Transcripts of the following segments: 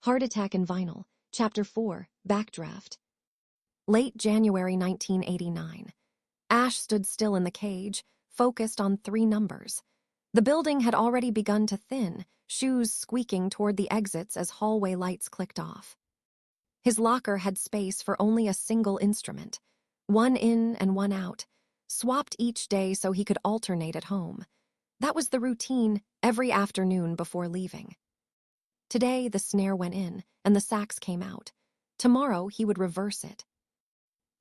Heart Attack in Vinyl, Chapter 4, Backdraft. Late January 1989. Ash stood still in the cage, focused on 3 numbers. The building had already begun to thin, shoes squeaking toward the exits as hallway lights clicked off. His locker had space for only a single instrument, one in and one out, swapped each day so he could alternate at home. That was the routine every afternoon before leaving. Today, the snare went in, and the sax came out. Tomorrow, he would reverse it.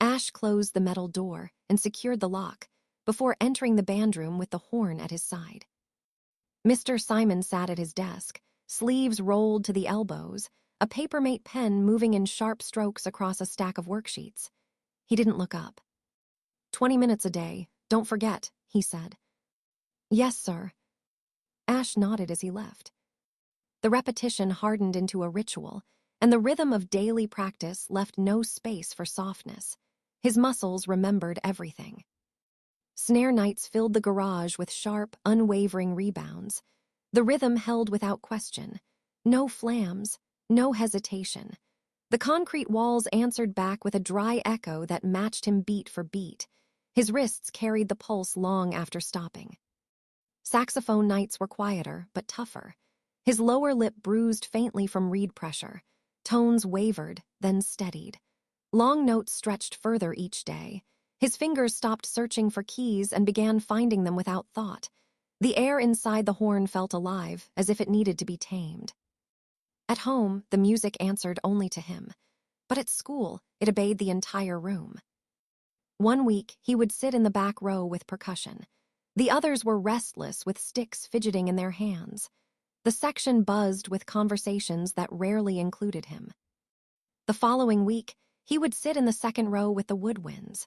Ash closed the metal door and secured the lock before entering the bandroom with the horn at his side. Mr. Simon sat at his desk, sleeves rolled to the elbows, a papermate pen moving in sharp strokes across a stack of worksheets. He didn't look up. 20 minutes a day, don't forget, he said. Yes, sir. Ash nodded as he left. The repetition hardened into a ritual, and the rhythm of daily practice left no space for softness. His muscles remembered everything. Snare nights filled the garage with sharp, unwavering rebounds. The rhythm held without question. No flams, no hesitation. The concrete walls answered back with a dry echo that matched him beat for beat. His wrists carried the pulse long after stopping. Saxophone nights were quieter, but tougher. His lower lip bruised faintly from reed pressure. Tones wavered, then steadied. Long notes stretched further each day. His fingers stopped searching for keys and began finding them without thought. The air inside the horn felt alive, as if it needed to be tamed. At home, the music answered only to him. But at school, it obeyed the entire room. One week, he would sit in the back row with percussion. The others were restless with sticks fidgeting in their hands. The section buzzed with conversations that rarely included him. The following week, he would sit in the second row with the woodwinds.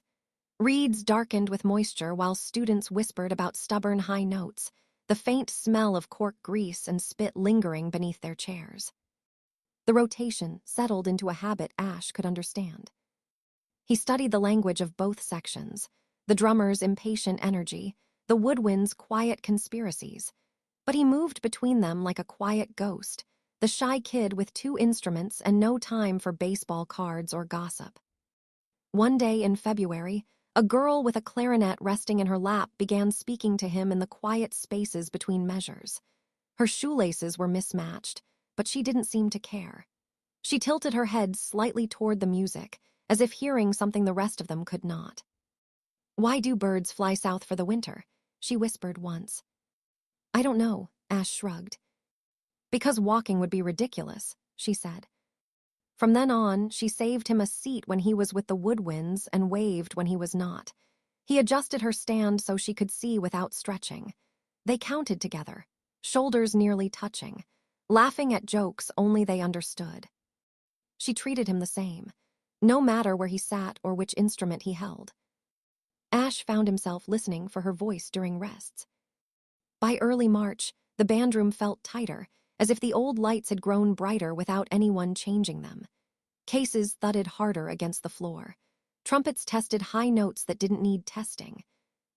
Reeds darkened with moisture while students whispered about stubborn high notes, the faint smell of cork grease and spit lingering beneath their chairs. The rotation settled into a habit Ash could understand. He studied the language of both sections, the drummer's impatient energy, the woodwind's quiet conspiracies. But he moved between them like a quiet ghost, the shy kid with 2 instruments and no time for baseball cards or gossip. One day in February, a girl with a clarinet resting in her lap began speaking to him in the quiet spaces between measures. Her shoelaces were mismatched, but she didn't seem to care. She tilted her head slightly toward the music, as if hearing something the rest of them could not. "Why do birds fly south for the winter?" she whispered once. "I don't know," Ash shrugged. "Because walking would be ridiculous," she said. From then on, she saved him a seat when he was with the woodwinds and waved when he was not. He adjusted her stand so she could see without stretching. They counted together, shoulders nearly touching, laughing at jokes only they understood. She treated him the same, no matter where he sat or which instrument he held. Ash found himself listening for her voice during rests. By early March, the bandroom felt tighter, as if the old lights had grown brighter without anyone changing them. Cases thudded harder against the floor. Trumpets tested high notes that didn't need testing.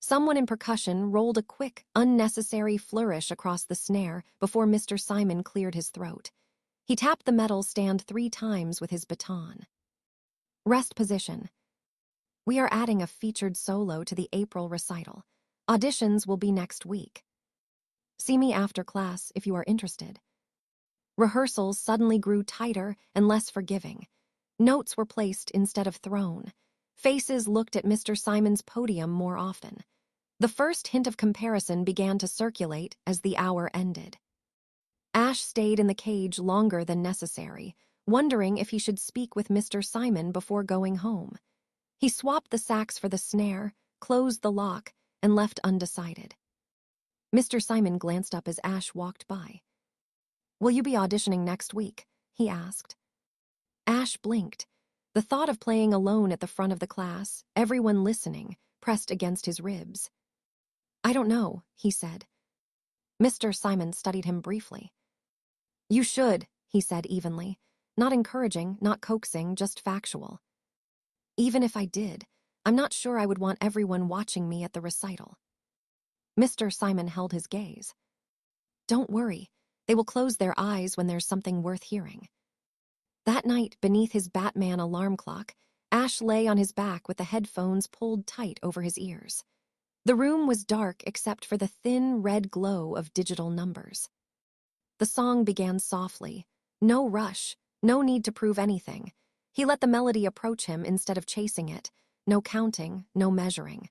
Someone in percussion rolled a quick, unnecessary flourish across the snare before Mr. Simon cleared his throat. He tapped the metal stand 3 times with his baton. Rest position. We are adding a featured solo to the April recital. Auditions will be next week. See me after class if you are interested. Rehearsals suddenly grew tighter and less forgiving. Notes were placed instead of thrown. Faces looked at Mr. Simon's podium more often. The first hint of comparison began to circulate as the hour ended. Ash stayed in the cage longer than necessary, wondering if he should speak with Mr. Simon before going home. He swapped the sax for the snare, closed the lock, and left undecided. Mr. Simon glanced up as Ash walked by. "Will you be auditioning next week?" he asked. Ash blinked. The thought of playing alone at the front of the class, everyone listening, pressed against his ribs. "I don't know," he said. Mr. Simon studied him briefly. "You should," he said evenly. Not encouraging, not coaxing, just factual. "Even if I did, I'm not sure I would want everyone watching me at the recital." Mr. Simon held his gaze. "Don't worry. They will close their eyes when there's something worth hearing." That night, beneath his Batman alarm clock, Ash lay on his back with the headphones pulled tight over his ears. The room was dark except for the thin red glow of digital numbers. The song began softly. No rush, no need to prove anything. He let the melody approach him instead of chasing it. No counting, no measuring.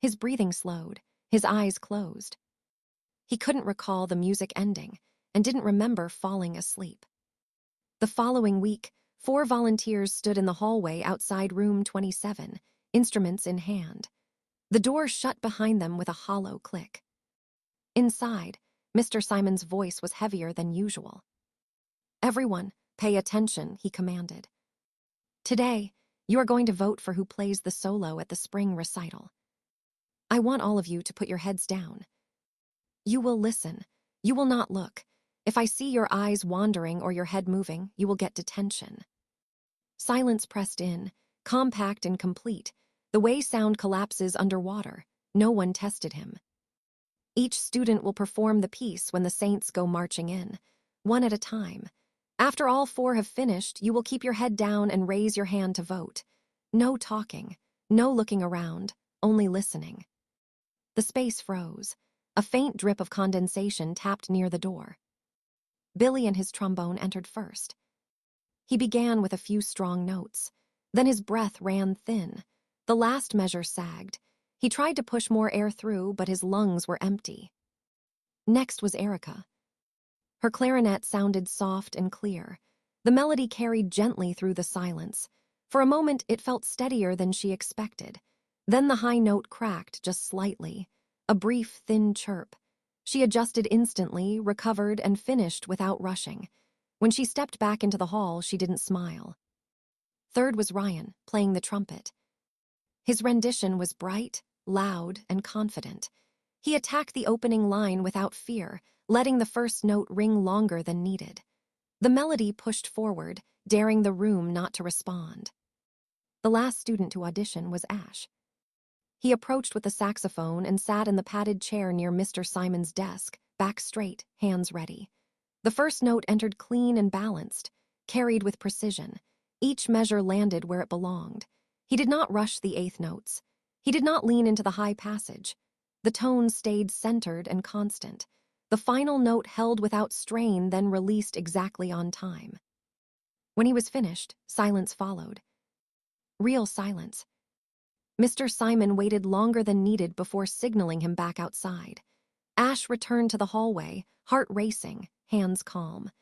His breathing slowed, his eyes closed. He couldn't recall the music ending and didn't remember falling asleep. The following week, 4 volunteers stood in the hallway outside room 27, instruments in hand. The door shut behind them with a hollow click. Inside, Mr. Simon's voice was heavier than usual. "Everyone, pay attention," he commanded. "Today, you are going to vote for who plays the solo at the spring recital. I want all of you to put your heads down. You will listen. You will not look. If I see your eyes wandering or your head moving, you will get detention." Silence pressed in, compact and complete, the way sound collapses underwater. No one tested him. Each student will perform the piece when the saints go marching in, one at a time. After all 4 have finished, you will keep your head down and raise your hand to vote. No talking, no looking around, only listening. The space froze. A faint drip of condensation tapped near the door. Billy and his trombone entered first. He began with a few strong notes. Then his breath ran thin. The last measure sagged. He tried to push more air through, but his lungs were empty. Next was Erica. Her clarinet sounded soft and clear. The melody carried gently through the silence. For a moment, it felt steadier than she expected. Then the high note cracked just slightly. A brief, thin chirp. She adjusted instantly, recovered, and finished without rushing. When she stepped back into the hall, she didn't smile. Third was Ryan, playing the trumpet. His rendition was bright, loud, and confident. He attacked the opening line without fear, letting the first note ring longer than needed. The melody pushed forward, daring the room not to respond. The last student to audition was Ash. He approached with the saxophone and sat in the padded chair near Mr. Simon's desk, back straight, hands ready. The first note entered clean and balanced, carried with precision. Each measure landed where it belonged. He did not rush the 8th notes. He did not lean into the high passage. The tone stayed centered and constant. The final note held without strain, then released exactly on time. When he was finished, silence followed. Real silence. Mr. Simon waited longer than needed before signaling him back outside. Ash returned to the hallway, heart racing, hands calm.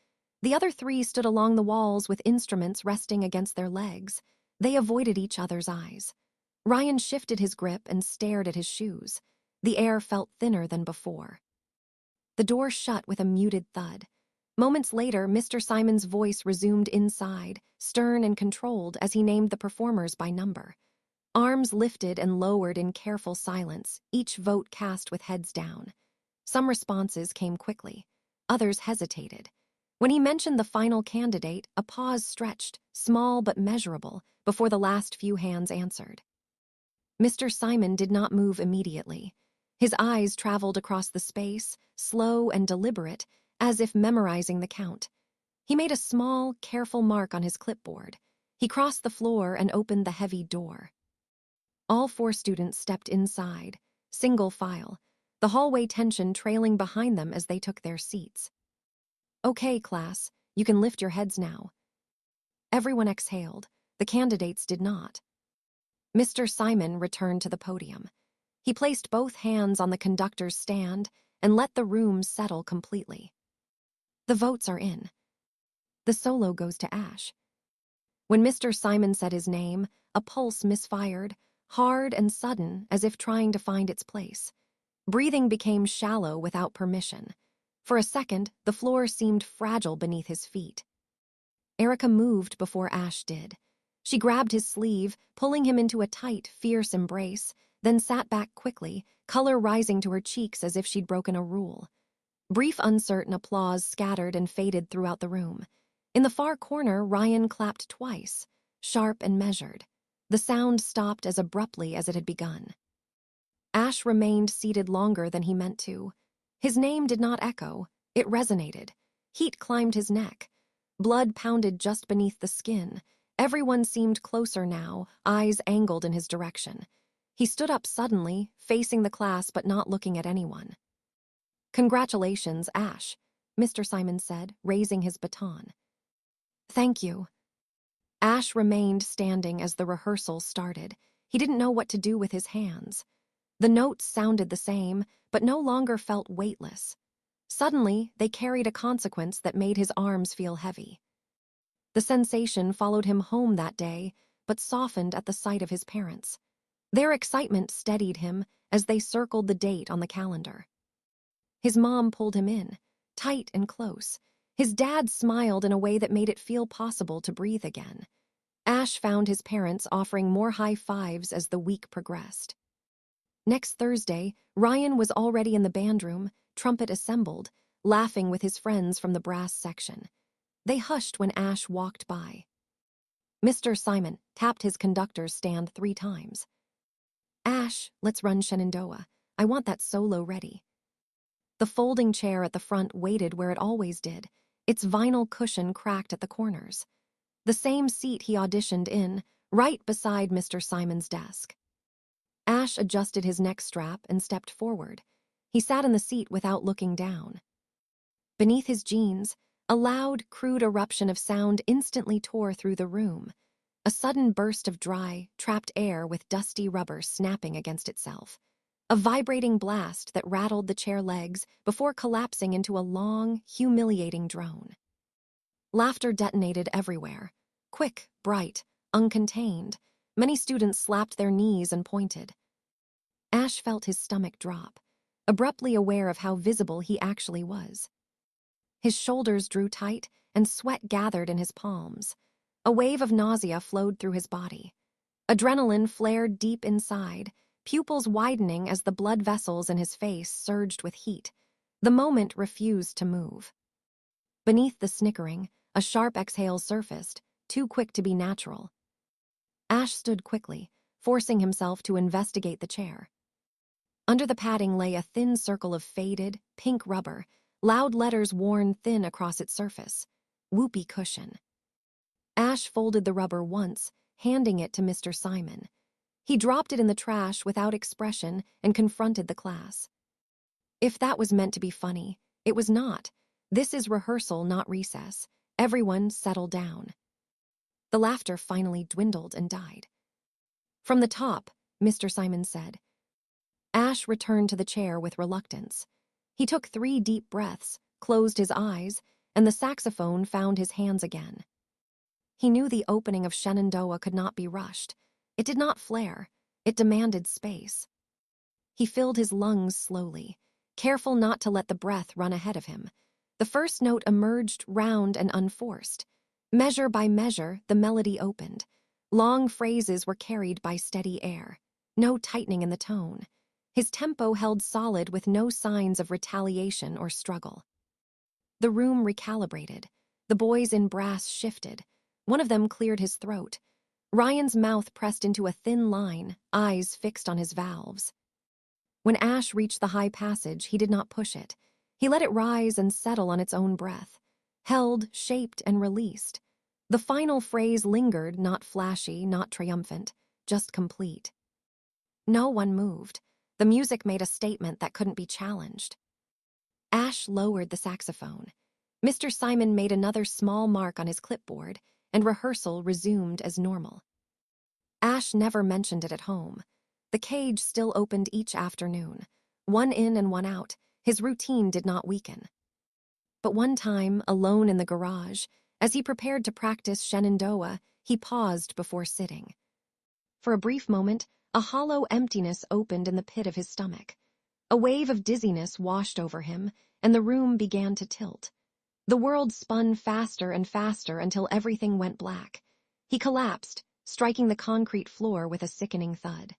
The other 3 stood along the walls with instruments resting against their legs. They avoided each other's eyes. Ryan shifted his grip and stared at his shoes. The air felt thinner than before. The door shut with a muted thud. Moments later, Mr. Simon's voice resumed inside, stern and controlled as he named the performers by number. Arms lifted and lowered in careful silence, each vote cast with heads down. Some responses came quickly. Others hesitated. When he mentioned the final candidate, a pause stretched, small but measurable, before the last few hands answered. Mr. Simon did not move immediately. His eyes traveled across the space, slow and deliberate, as if memorizing the count. He made a small, careful mark on his clipboard. He crossed the floor and opened the heavy door. All 4 students stepped inside, single file, the hallway tension trailing behind them as they took their seats. "Okay, class, you can lift your heads now." Everyone exhaled. The candidates did not. Mr. Simon returned to the podium. He placed both hands on the conductor's stand and let the room settle completely. "The votes are in." The solo goes to Ash. When Mr. Simon said his name, a pulse misfired, hard and sudden, as if trying to find its place. Breathing became shallow without permission. For a second, the floor seemed fragile beneath his feet. Erica moved before Ash did. She grabbed his sleeve, pulling him into a tight, fierce embrace, then sat back quickly, color rising to her cheeks as if she'd broken a rule. Brief, uncertain applause scattered and faded throughout the room. In the far corner, Ryan clapped twice, sharp and measured. The sound stopped as abruptly as it had begun. Ash remained seated longer than he meant to. His name did not echo. It resonated. Heat climbed his neck. Blood pounded just beneath the skin. Everyone seemed closer now, eyes angled in his direction. He stood up suddenly, facing the class but not looking at anyone. "Congratulations, Ash," Mr. Simon said, raising his baton. "Thank you." Ash remained standing as the rehearsal started. He didn't know what to do with his hands. The notes sounded the same, but no longer felt weightless. Suddenly, they carried a consequence that made his arms feel heavy. The sensation followed him home that day, but softened at the sight of his parents. Their excitement steadied him as they circled the date on the calendar. His mom pulled him in, tight and close. His dad smiled in a way that made it feel possible to breathe again. Ash found his parents offering more high fives as the week progressed. Next Thursday, Ryan was already in the bandroom, trumpet assembled, laughing with his friends from the brass section. They hushed when Ash walked by. Mr. Simon tapped his conductor's stand 3 times. "Ash, let's run Shenandoah. I want that solo ready." The folding chair at the front waited where it always did, its vinyl cushion cracked at the corners. The same seat he auditioned in, right beside Mr. Simon's desk. Ash adjusted his neck strap and stepped forward. He sat in the seat without looking down. Beneath his jeans, a loud, crude eruption of sound instantly tore through the room. A sudden burst of dry, trapped air with dusty rubber snapping against itself. A vibrating blast that rattled the chair legs before collapsing into a long, humiliating drone. Laughter detonated everywhere. Quick, bright, uncontained. Many students slapped their knees and pointed. Ash felt his stomach drop, abruptly aware of how visible he actually was. His shoulders drew tight, and sweat gathered in his palms. A wave of nausea flowed through his body. Adrenaline flared deep inside, pupils widening as the blood vessels in his face surged with heat. The moment refused to move. Beneath the snickering, a sharp exhale surfaced, too quick to be natural. Ash stood quickly, forcing himself to investigate the chair. Under the padding lay a thin circle of faded, pink rubber, loud letters worn thin across its surface. Whoopee cushion. Ash folded the rubber once, handing it to Mr. Simon. He dropped it in the trash without expression and confronted the class. If that was meant to be funny, it was not. This is rehearsal, not recess. Everyone settle down. The laughter finally dwindled and died. "From the top," Mr. Simon said. Ash returned to the chair with reluctance. He took 3 deep breaths, closed his eyes, and the saxophone found his hands again. He knew the opening of Shenandoah could not be rushed. It did not flare. It demanded space. He filled his lungs slowly, careful not to let the breath run ahead of him. The first note emerged round and unforced. Measure by measure, the melody opened. Long phrases were carried by steady air. No tightening in the tone. His tempo held solid with no signs of retaliation or struggle. The room recalibrated. The boys in brass shifted. One of them cleared his throat. Ryan's mouth pressed into a thin line, eyes fixed on his valves. When Ash reached the high passage, he did not push it. He let it rise and settle on its own breath. Held, shaped, and released. The final phrase lingered, not flashy, not triumphant, just complete. No one moved. The music made a statement that couldn't be challenged. Ash lowered the saxophone. Mr. Simon made another small mark on his clipboard, and rehearsal resumed as normal. Ash never mentioned it at home. The cage still opened each afternoon. One in and one out, his routine did not weaken. But one time, alone in the garage, as he prepared to practice Shenandoah, he paused before sitting. For a brief moment, a hollow emptiness opened in the pit of his stomach. A wave of dizziness washed over him, and the room began to tilt. The world spun faster and faster until everything went black. He collapsed, striking the concrete floor with a sickening thud.